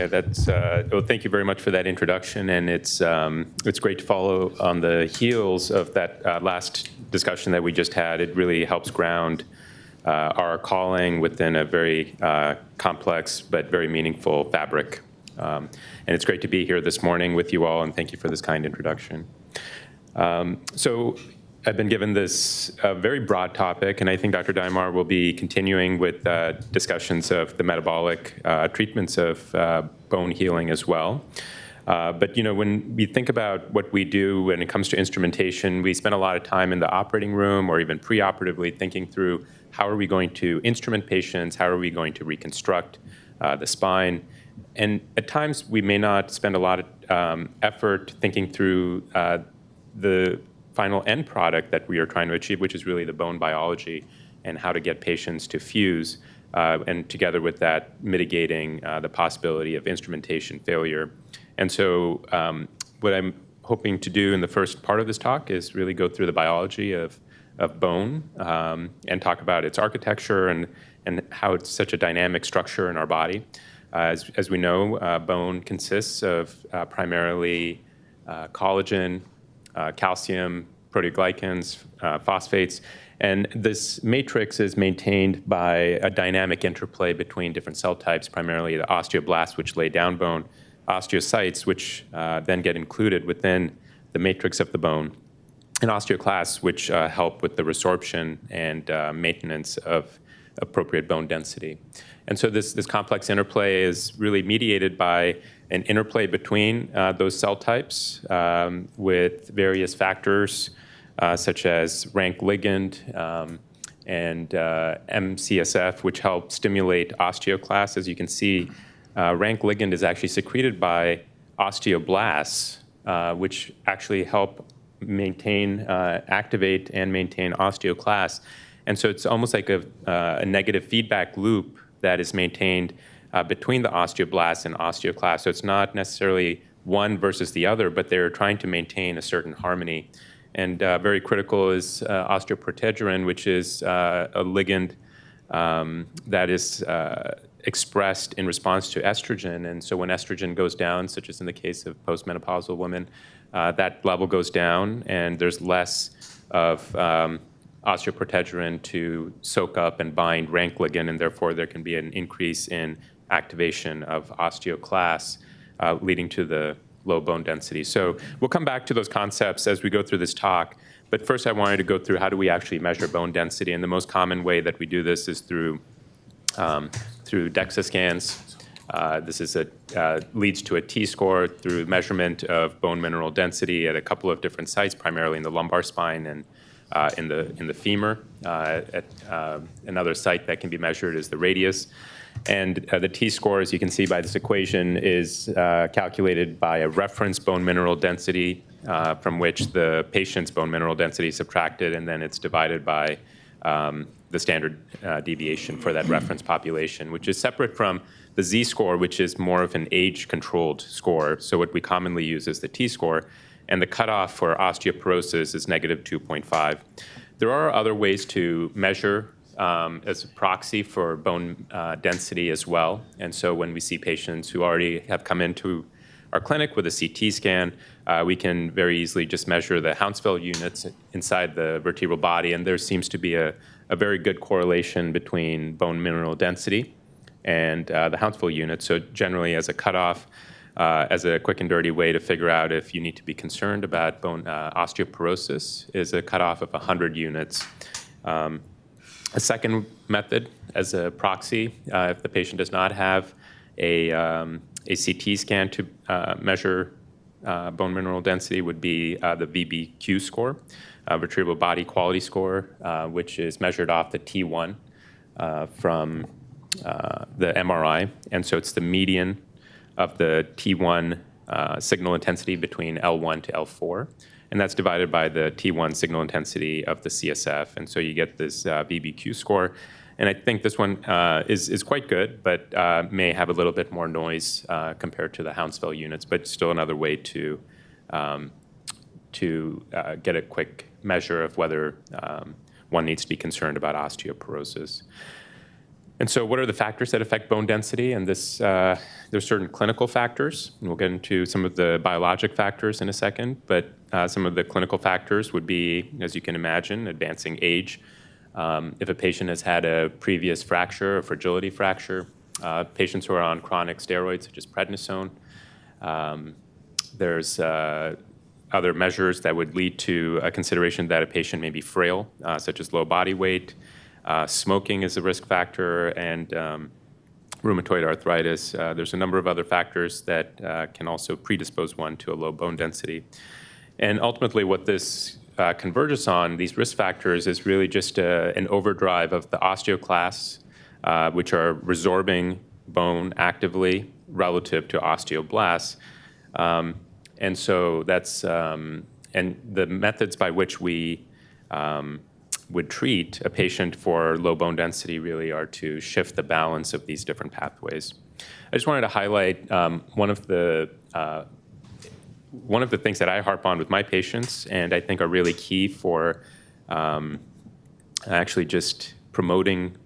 Yeah, well, thank you very much for that introduction, and it's great to follow on the heels of that last discussion that we just had. It really helps ground our calling within a very complex but very meaningful fabric. And it's great to be here this morning with you all, and thank you for this kind introduction. So I've been given this very broad topic, and I think Dr. Daimar will be continuing with discussions of the metabolic treatments of bone healing as well. But when we think about what we do when it comes to instrumentation, we spend a lot of time in the operating room or even preoperatively thinking through how are we going to instrument patients, how are we going to reconstruct the spine. And at times we may not spend a lot of effort thinking through the final end product that we are trying to achieve, which is really the bone biology and how to get patients to fuse, and together with that, mitigating the possibility of instrumentation failure. And so what I'm hoping to do in the first part of this talk is really go through the biology of bone and talk about its architecture and how it's such a dynamic structure in our body. As we know, bone consists of primarily collagen, calcium, proteoglycans, phosphates, and this matrix is maintained by a dynamic interplay between different cell types, primarily the osteoblasts, which lay down bone, osteocytes, which then get included within the matrix of the bone, and osteoclasts, which help with the resorption and maintenance of appropriate bone density. And so this complex interplay is really mediated by an interplay between those cell types with various factors such as rank ligand and MCSF, which help stimulate osteoclasts. As you can see, rank ligand is actually secreted by osteoblasts, which actually help activate and maintain osteoclasts. And so it's almost like a negative feedback loop that is maintained between the osteoblasts and osteoclasts. So it's not necessarily one versus the other, but they're trying to maintain a certain harmony. And very critical is osteoprotegerin, which is a ligand that is expressed in response to estrogen. And so when estrogen goes down, such as in the case of postmenopausal women, that level goes down and there's less of osteoprotegerin to soak up and bind rank ligand, and therefore there can be an increase in activation of osteoclasts, leading to the low bone density. So we'll come back to those concepts as we go through this talk, but first I wanted to go through how do we actually measure bone density, and the most common way that we do this is through DEXA scans. This leads to a T-score through measurement of bone mineral density at a couple of different sites, primarily in the lumbar spine and in the femur. Another site that can be measured is the radius. And the T-score, as you can see by this equation, is calculated by a reference bone mineral density from which the patient's bone mineral density is subtracted, and then it's divided by the standard deviation for that reference population, which is separate from the Z-score, which is more of an age-controlled score. So what we commonly use is the T-score, and the cutoff for osteoporosis is negative 2.5. There are other ways to measure as a proxy for bone density as well. And so when we see patients who already have come into our clinic with a CT scan, we can very easily just measure the Hounsfield units inside the vertebral body, and there seems to be a very good correlation between bone mineral density and the Hounsfield unit. So generally, as a cutoff, as a quick and dirty way to figure out if you need to be concerned about bone osteoporosis is a cutoff of 100 units. A second method as a proxy, if the patient does not have a CT scan to measure bone mineral density, would be the VBQ score, vertebral body quality score, which is measured off the T1 from the MRI. And so it's the median of the T1 signal intensity between L1 to L4, and that's divided by the T1 signal intensity of the CSF, and so you get this VBQ score. And I think this one is quite good, but may have a little bit more noise compared to the Hounsfield units, but still another way to get a quick measure of whether one needs to be concerned about osteoporosis. And so what are the factors that affect bone density? And there's certain clinical factors, and we'll get into some of the biologic factors in a second, but some of the clinical factors would be, as you can imagine, advancing age. If a patient has had a previous fracture, a fragility fracture, patients who are on chronic steroids such as prednisone. There's other measures that would lead to a consideration that a patient may be frail, such as low body weight. Smoking is a risk factor, and rheumatoid arthritis. There's a number of other factors that can also predispose one to a low bone density. And ultimately, what this converges on, these risk factors, is really just an overdrive of the osteoclasts, which are resorbing bone actively relative to osteoblasts. And so that's, and the methods by which we would treat a patient for low bone density really are to shift the balance of these different pathways. I just wanted to highlight one of the things that I harp on with my patients, and I think are really key for actually just promoting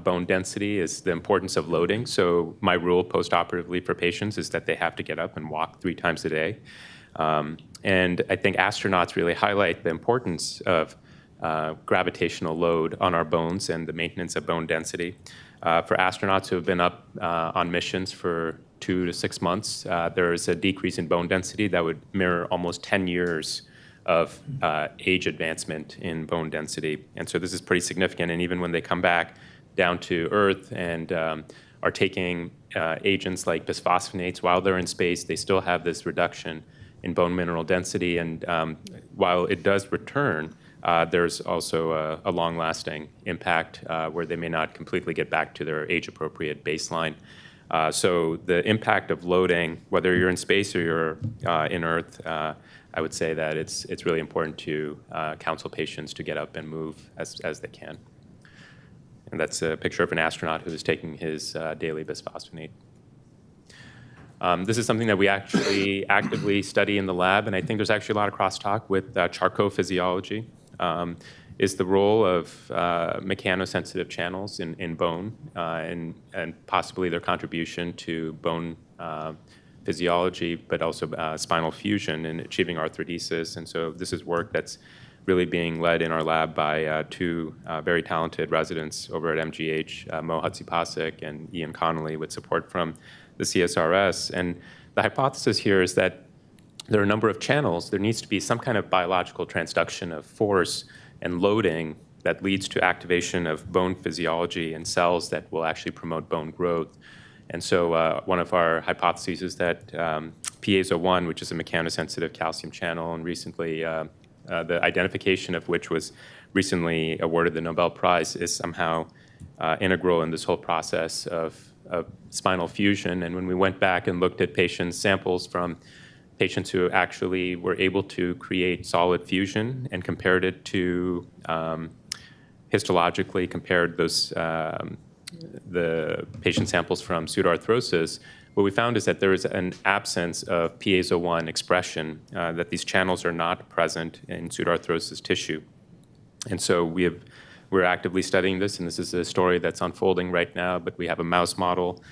bone density, is the importance of loading. So my rule postoperatively for patients is that they have to get up and walk 3 times a day. And I think astronauts really highlight the importance of gravitational load on our bones and the maintenance of bone density. For astronauts who have been up on missions for 2 to 6 months, there is a decrease in bone density that would mirror almost 10 years of age advancement in bone density. And so this is pretty significant. And even when they come back down to Earth and are taking agents like bisphosphonates while they're in space, they still have this reduction in bone mineral density. And while it does return, there's also a long-lasting impact where they may not completely get back to their age-appropriate baseline. So the impact of loading, whether you're in space or you're in Earth, I would say that it's really important to counsel patients to get up and move as they can. And that's a picture of an astronaut who is taking his daily bisphosphonate. This is something that we actually actively study in the lab, and I think there's actually a lot of crosstalk with Charcot physiology. Is the role of mechanosensitive channels in bone and possibly their contribution to bone physiology, but also spinal fusion in achieving arthrodesis. And so this is work that's really being led in our lab by 2 very talented residents over at MGH, Mo Hatzipasek and Ian Connolly, with support from the CSRS. And the hypothesis here is that there are a number of channels. There needs to be some kind of biological transduction of force and loading that leads to activation of bone physiology and cells that will actually promote bone growth. And so one of our hypotheses is that piezo1, which is a mechanosensitive calcium channel, and recently the identification of which was recently awarded the Nobel Prize, is somehow integral in this whole process of spinal fusion. And when we went back and looked at patient samples from patients who actually were able to create solid fusion and compared it to histologically compared those the patient samples from pseudoarthrosis, what we found is that there is an absence of piezo1 expression, that these channels are not present in pseudoarthrosis tissue. And so we're actively studying this, and this is a story that's unfolding right now, but we have a mouse model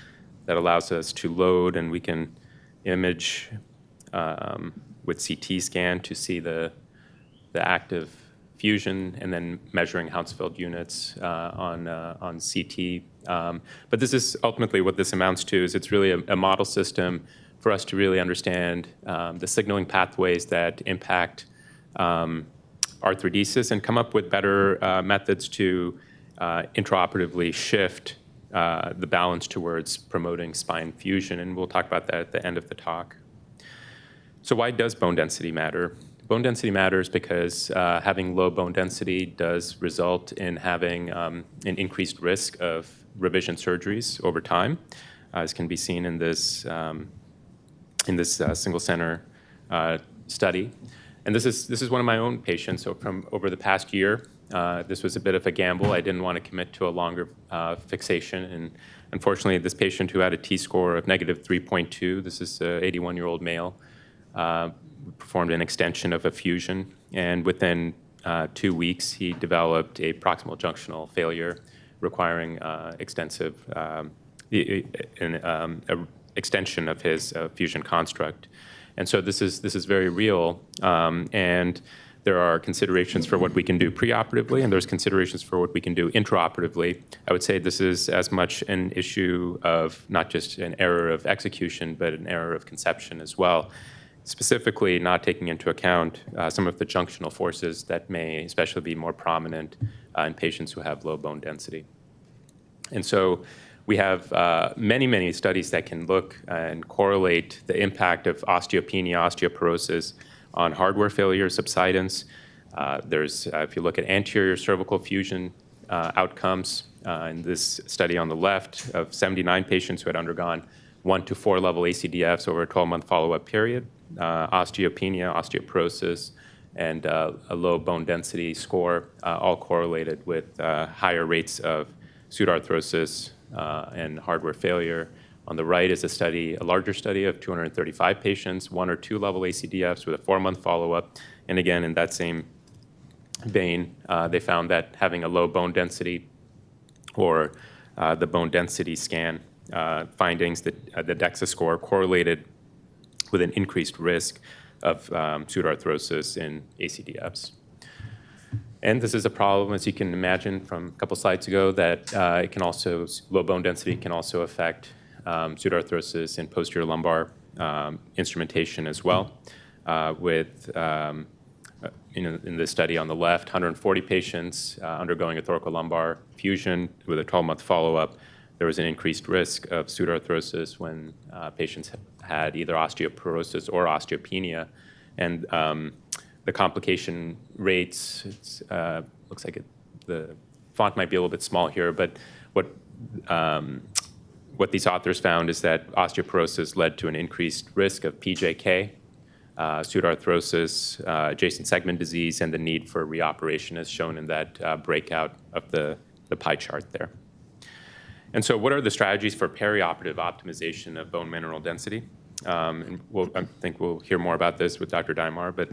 that allows us to load, and we can image with CT scan to see the active fusion, and then measuring Hounsfield units on CT. But this is ultimately what this amounts to, is it's really a model system for us to really understand the signaling pathways that impact arthrodesis and come up with better methods to intraoperatively shift the balance towards promoting spine fusion. And we'll talk about that at the end of the talk. So why does bone density matter? Bone density matters because having low bone density does result in having an increased risk of revision surgeries over time, as can be seen in this single center study. And this is one of my own patients. So from over the past year, this was a bit of a gamble. I didn't want to commit to a longer fixation. And unfortunately, this patient who had a T-score of negative 3.2, this is an 81-year-old male, performed an extension of a fusion. And within 2 weeks, he developed a proximal junctional failure requiring extensive extension of his fusion construct. And so this is very real, and there are considerations for what we can do preoperatively, and there's considerations for what we can do intraoperatively. I would say this is as much an issue of not just an error of execution, but an error of conception as well, specifically not taking into account some of the junctional forces that may especially be more prominent in patients who have low bone density. And so we have many, many studies that can look and correlate the impact of osteopenia, osteoporosis on hardware failure subsidence. If you look at anterior cervical fusion outcomes, in this study on the left of 79 patients who had undergone 1 to 4 level ACDFs over a 12-month follow-up period, osteopenia, osteoporosis, and a low bone density score all correlated with higher rates of pseudoarthrosis and hardware failure. On the right is a larger study of 235 patients, 1 or 2 level ACDFs with a 4-month follow-up. And again, in that same vein, they found that having a low bone density or the bone density scan findings, that the DEXA score correlated with an increased risk of pseudoarthrosis in ACDFs. And this is a problem, as you can imagine from a couple slides ago, that low bone density can also affect pseudoarthrosis in posterior lumbar instrumentation as well. In this study on the left, 140 patients undergoing a thoracolumbar fusion with a 12-month follow-up, there was an increased risk of pseudoarthrosis when patients had either osteoporosis or osteopenia. And the complication rates, looks like the font might be a little bit small here, but what these authors found is that osteoporosis led to an increased risk of PJK, pseudoarthrosis, adjacent segment disease, and the need for reoperation as shown in that breakout of the pie chart there. And so what are the strategies for perioperative optimization of bone mineral density? And I think we'll hear more about this with Dr. Daimar, but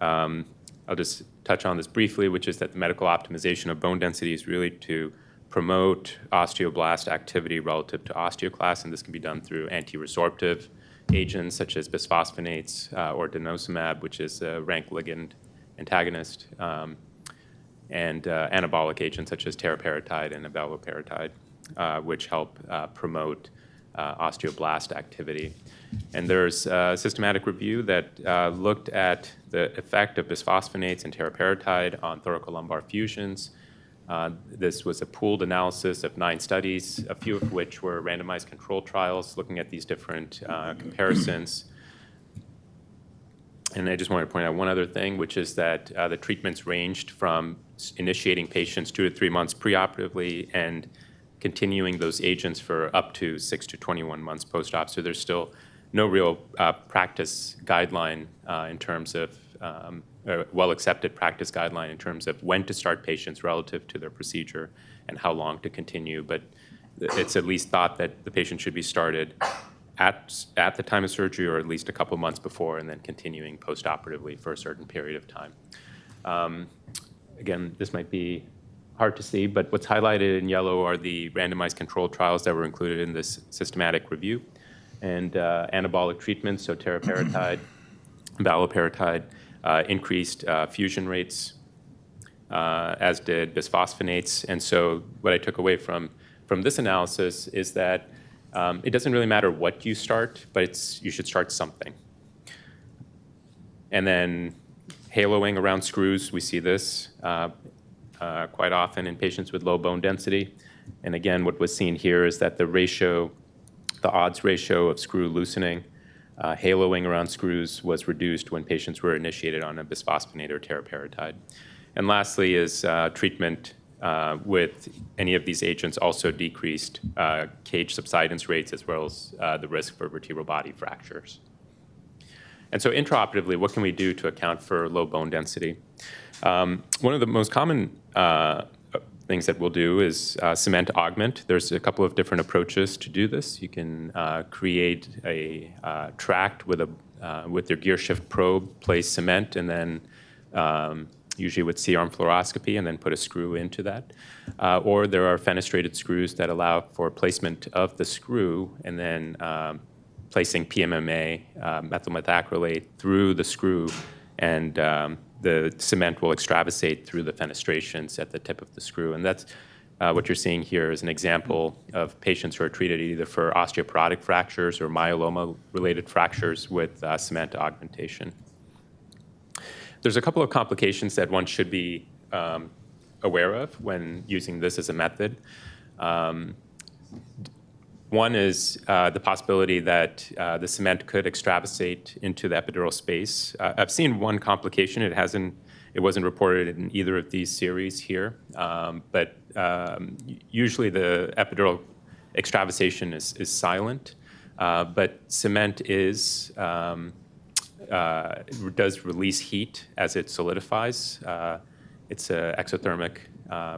I'll just touch on this briefly, which is that the medical optimization of bone density is really to promote osteoblast activity relative to osteoclast, and this can be done through anti-resorptive agents such as bisphosphonates or denosumab, which is a rank ligand antagonist, and anabolic agents such as teriparatide and abaloparatide, which help promote osteoblast activity. And there's a systematic review that looked at the effect of bisphosphonates and teriparatide on thoracolumbar fusions. This was a pooled analysis of 9 studies, a few of which were randomized controlled trials looking at these different comparisons. And I just want to point out one other thing, which is that the treatments ranged from initiating patients 2 to 3 months preoperatively and continuing those agents for up to 6 to 21 months post-op. So there's still no real practice guideline in terms of well-accepted practice guideline in terms of when to start patients relative to their procedure and how long to continue. But it's at least thought that the patient should be started at the time of surgery or at least a couple months before and then continuing post-operatively for a certain period of time. Again, this might be hard to see, but what's highlighted in yellow are the randomized controlled trials that were included in this systematic review. And anabolic treatments, so teriparatide, abaloparatide, increased fusion rates, as did bisphosphonates. And so what I took away from this analysis is that it doesn't really matter what you start, but you should start something. And then haloing around screws, we see this quite often in patients with low bone density. And again, what was seen here is that the odds ratio of screw loosening, haloing around screws was reduced when patients were initiated on a bisphosphonate or teriparatide. And lastly is treatment with any of these agents also decreased cage subsidence rates as well as the risk for vertebral body fractures. And so intraoperatively, what can we do to account for low bone density? One of the most common things that we'll do is cement augment. There's a couple of different approaches to do this. You can create a tract with your gear shift probe, place cement, and then usually with C-arm fluoroscopy, and then put a screw into that. Or there are fenestrated screws that allow for placement of the screw and then placing PMMA, methyl methacrylate, through the screw, and the cement will extravasate through the fenestrations at the tip of the screw. And that's what you're seeing here is an example of patients who are treated either for osteoporotic fractures or myeloma-related fractures with cement augmentation. There's a couple of complications that one should be aware of when using this as a method. One is the possibility that the cement could extravasate into the epidural space. I've seen one complication. It wasn't reported in either of these series here, but usually the epidural extravasation is silent, but cement does release heat as it solidifies. It's an exothermic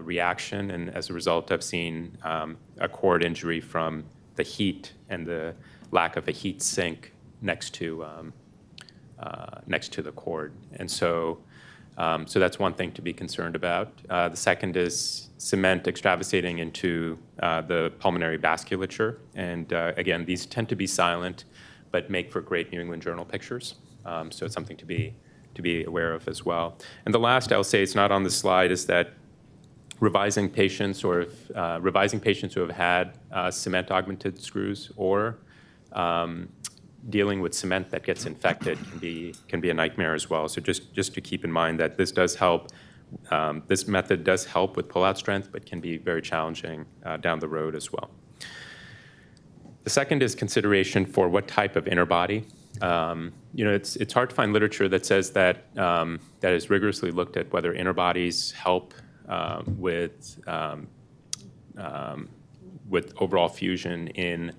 reaction, and as a result, I've seen a cord injury from the heat and the lack of a heat sink next to the cord. And so that's one thing to be concerned about. The second is cement extravasating into the pulmonary vasculature. And again, these tend to be silent, but make for great New England Journal pictures. So it's something to be aware of as well. And the last I'll say, it's not on the slide, is that revising patients who have had cement augmented screws or dealing with cement that gets infected can be a nightmare as well. So just to keep in mind that this does help. This method does help with pullout strength, but can be very challenging down the road as well. The second is consideration for what type of inner body. It's hard to find literature that says that has rigorously looked at whether inner bodies help with overall fusion in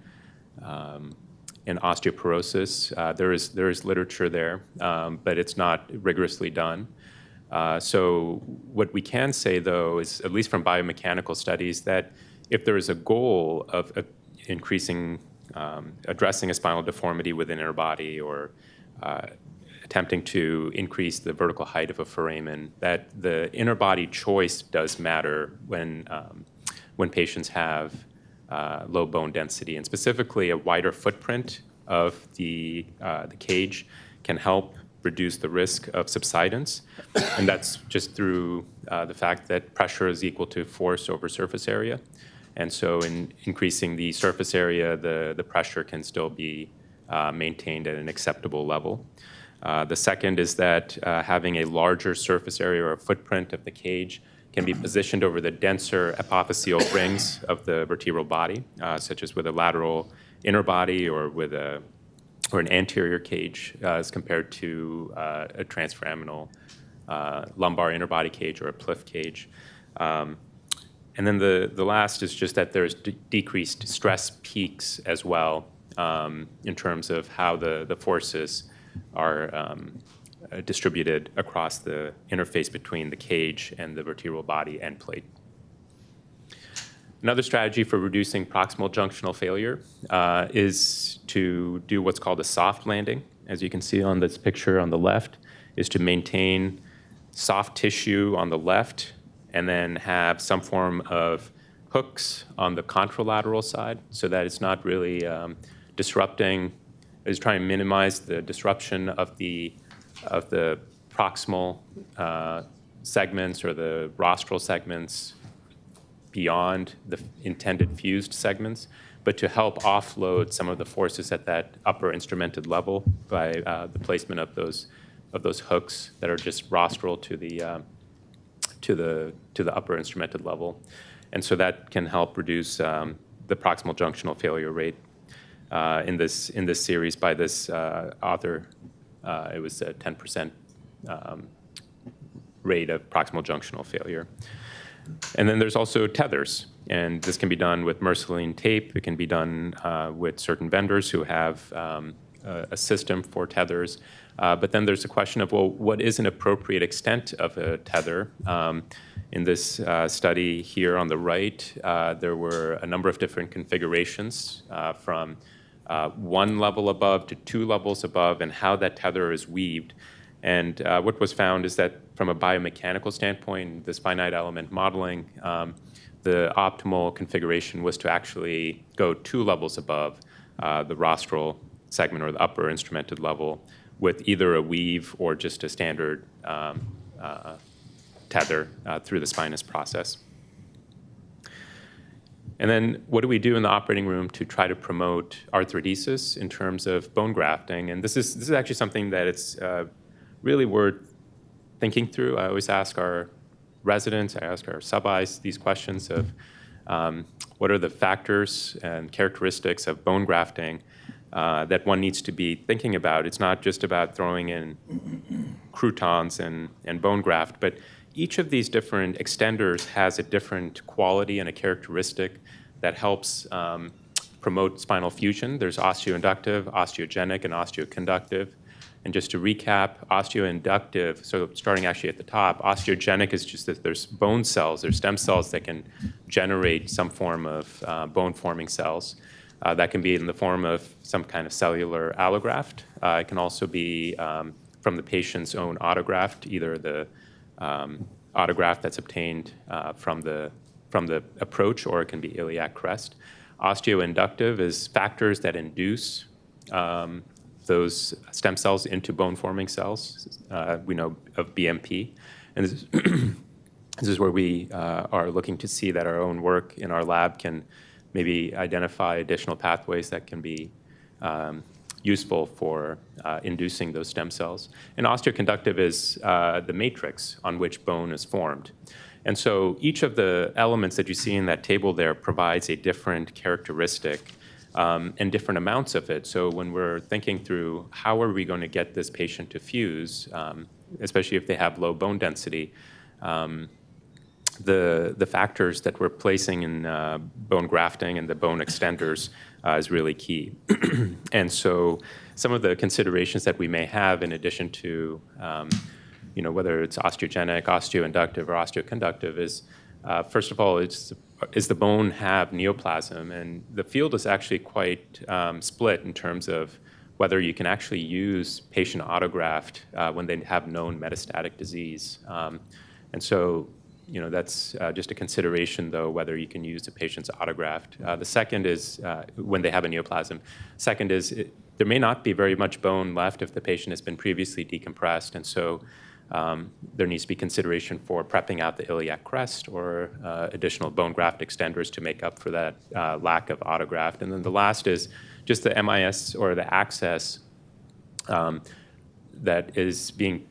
osteoporosis. There is literature there, but it's not rigorously done. So what we can say, though, is, at least from biomechanical studies, that if there is a goal of addressing a spinal deformity within inner body, or attempting to increase the vertical height of a foramen, that the inner body choice does matter when patients have low bone density, and specifically a wider footprint of the cage can help reduce the risk of subsidence, and that's just through the fact that pressure is equal to force over surface area. And so in increasing the surface area, the pressure can still be maintained at an acceptable level. The second is that having a larger surface area or footprint of the cage can be positioned over the denser apophyseal rings of the vertebral body, such as with a lateral inner body or an anterior cage, as compared to a transforaminal lumbar inner body cage or a PLIF cage. And then the last is just that there's decreased stress peaks as well, in terms of how the forces are distributed across the interface between the cage and the vertebral body end plate. Another strategy for reducing proximal junctional failure is to do what's called a soft landing. As you can see on this picture on the left, is to maintain soft tissue on the left and then have some form of hooks on the contralateral side, so that it's not really disrupting. Is trying to minimize the disruption of the proximal segments or the rostral segments beyond the intended fused segments, but to help offload some of the forces at that upper instrumented level by the placement of those hooks that are just rostral to the upper instrumented level. And so that can help reduce the proximal junctional failure rate. In this series by this author, it was a 10% rate of proximal junctional failure. And then there's also tethers, and this can be done with Merceline tape. It can be done with certain vendors who have a system for tethers. But then there's a question of, well, what is an appropriate extent of a tether? In this study here on the right, there were a number of different configurations from one level above to two levels above, and how that tether is weaved. And what was found is that from a biomechanical standpoint, this finite element modeling, the optimal configuration was to actually go 2 levels above the rostral segment or the upper instrumented level with either a weave or just a standard tether through the spinous process. And then what do we do in the operating room to try to promote arthrodesis in terms of bone grafting? And this is actually something that it's really worth thinking through. I always ask our residents, I ask our sub-Is these questions of what are the factors and characteristics of bone grafting that one needs to be thinking about. It's not just about throwing in croutons and bone graft, but each of these different extenders has a different quality and a characteristic that helps promote spinal fusion. There's osteoinductive, osteogenic, and osteoconductive. And just to recap, osteoinductive, so starting actually at the top, osteogenic is just that there's bone cells, there's stem cells that can generate some form of bone-forming cells. That can be in the form of some kind of cellular allograft. It can also be from the patient's own autograft, either the autograft that's obtained from the approach, or it can be iliac crest. Osteoinductive is factors that induce those stem cells into bone-forming cells. We know of BMP. And this is where we are looking to see that our own work in our lab can maybe identify additional pathways that can be useful for inducing those stem cells. And osteoconductive is the matrix on which bone is formed. And so each of the elements that you see in that table there provides a different characteristic and different amounts of it. So when we're thinking through how are we going to get this patient to fuse, especially if they have low bone density, the factors that we're placing in bone grafting and the bone extenders is really key. And so some of the considerations that we may have in addition to whether it's osteogenic, osteoinductive, or osteoconductive is, first of all, is the bone have neoplasm? And the field is actually quite split in terms of whether you can actually use patient autograft when they have known metastatic disease. And so that's just a consideration, though, whether you can use a patient's autograft. The second is when they have a neoplasm. Second is there may not be very much bone left if the patient has been previously decompressed, and so there needs to be consideration for prepping out the iliac crest or additional bone graft extenders to make up for that lack of autograft. And then the last is just the MIS or the access that is being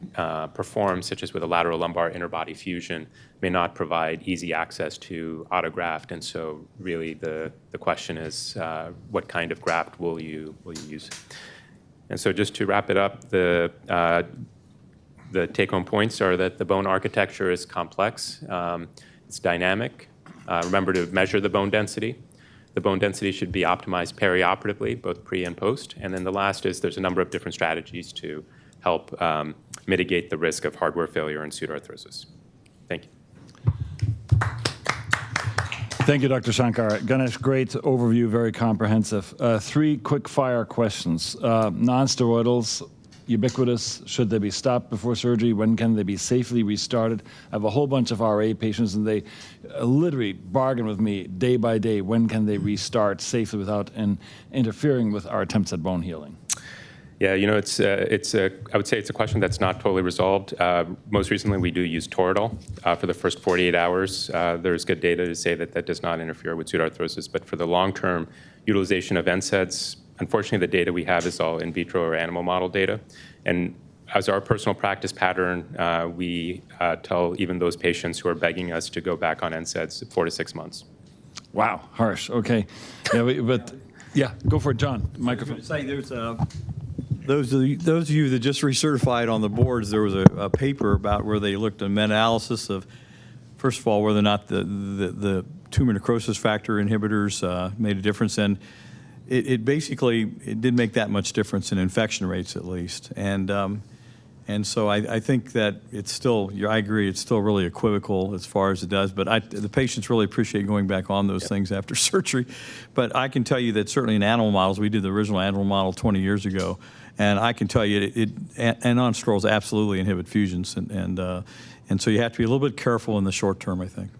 performed, such as with a lateral lumbar interbody fusion, may not provide easy access to autograft. And so really the question is what kind of graft will you use? And so just to wrap it up, the take-home points are that the bone architecture is complex, it's dynamic. Remember to measure the bone density. The bone density should be optimized perioperatively, both pre and post. And then the last is there's a number of different strategies to help mitigate the risk of hardware failure and pseudoarthrosis. Thank you. Thank you, Dr. Shankar. Ganesh, great overview, very comprehensive. 3 quick-fire questions. Non-steroidals, ubiquitous, should they be stopped before surgery? When can they be safely restarted? I have a whole bunch of RA patients, and they literally bargain with me day by day, when can they restart safely without interfering with our attempts at bone healing? Yeah, I would say it's a question that's not totally resolved. Most recently, we do use Toradol for the first 48 hours. There's good data to say that that does not interfere with pseudoarthrosis, but for the long-term utilization of NSAIDs, unfortunately, the data we have is all in vitro or animal model data. And as our personal practice pattern, we tell even those patients who are begging us to go back on NSAIDs 4 to 6 months. Wow, harsh. Okay. Yeah, go for it, John. Microphone. Say there's those of you that just recertified on the boards, there was a paper about where they looked at meta-analysis of, first of all, whether or not the tumor necrosis factor inhibitors made a difference, and it basically didn't make that much difference in infection rates, at least. And And so I think that it's still, I agree, it's still really equivocal as far as it does, but the patients really appreciate going back on those things after surgery. But I can tell you that certainly in animal models, we did the original animal model 20 years ago, and I can tell you non-steroidals absolutely inhibit fusions, and so you have to be a little bit careful in the short term, I think.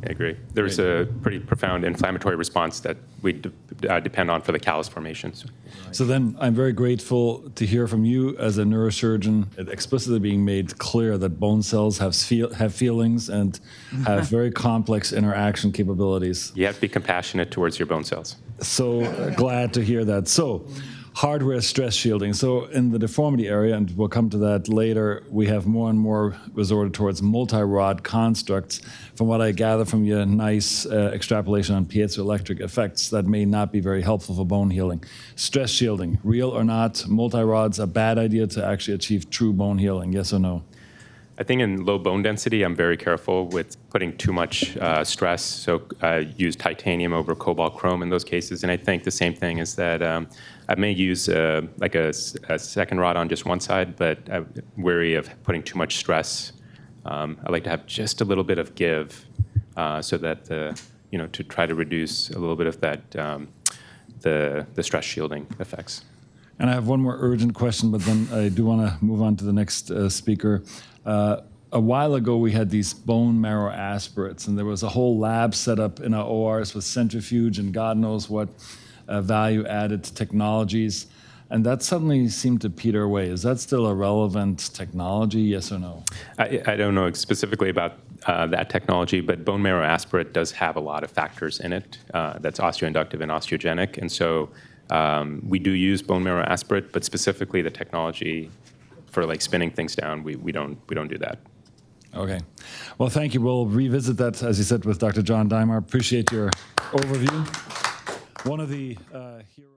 I agree. There's a pretty profound inflammatory response that we depend on for the callus formations. So then I'm very grateful to hear from you as a neurosurgeon, explicitly being made clear that bone cells have feelings and have very complex interaction capabilities. You have to be compassionate towards your bone cells. So glad to hear that. So hardware stress shielding. So in the deformity area, and we'll come to that later, we have more and more resorted towards multi-rod constructs. From what I gather from your nice extrapolation on piezoelectric effects, that may not be very helpful for bone healing. Stress shielding, real or not, multi-rods, a bad idea to actually achieve true bone healing, yes or no? I think in low bone density, I'm very careful with putting too much stress. So I use titanium over cobalt chrome in those cases. And I think the same thing is that I may use like a second rod on just one side, but I'm wary of putting too much stress. I like to have just a little bit of give so that, to try to reduce a little bit of that, the stress shielding effects. And I have one more urgent question, but then I do want to move on to the next speaker. A while ago, we had these bone marrow aspirates, and there was a whole lab set up in our ORs with centrifuge and God knows what value-added technologies, and that suddenly seemed to peter away. Is that still a relevant technology, yes or no? I don't know specifically about that technology, but bone marrow aspirate does have a lot of factors in it that's osteoinductive and osteogenic, and so we do use bone marrow aspirate, but specifically the technology for like spinning things down, we don't do that. Okay. Well, thank you. We'll revisit that, as you said, with Dr. John Dimer. Appreciate your overview. One of the heroes.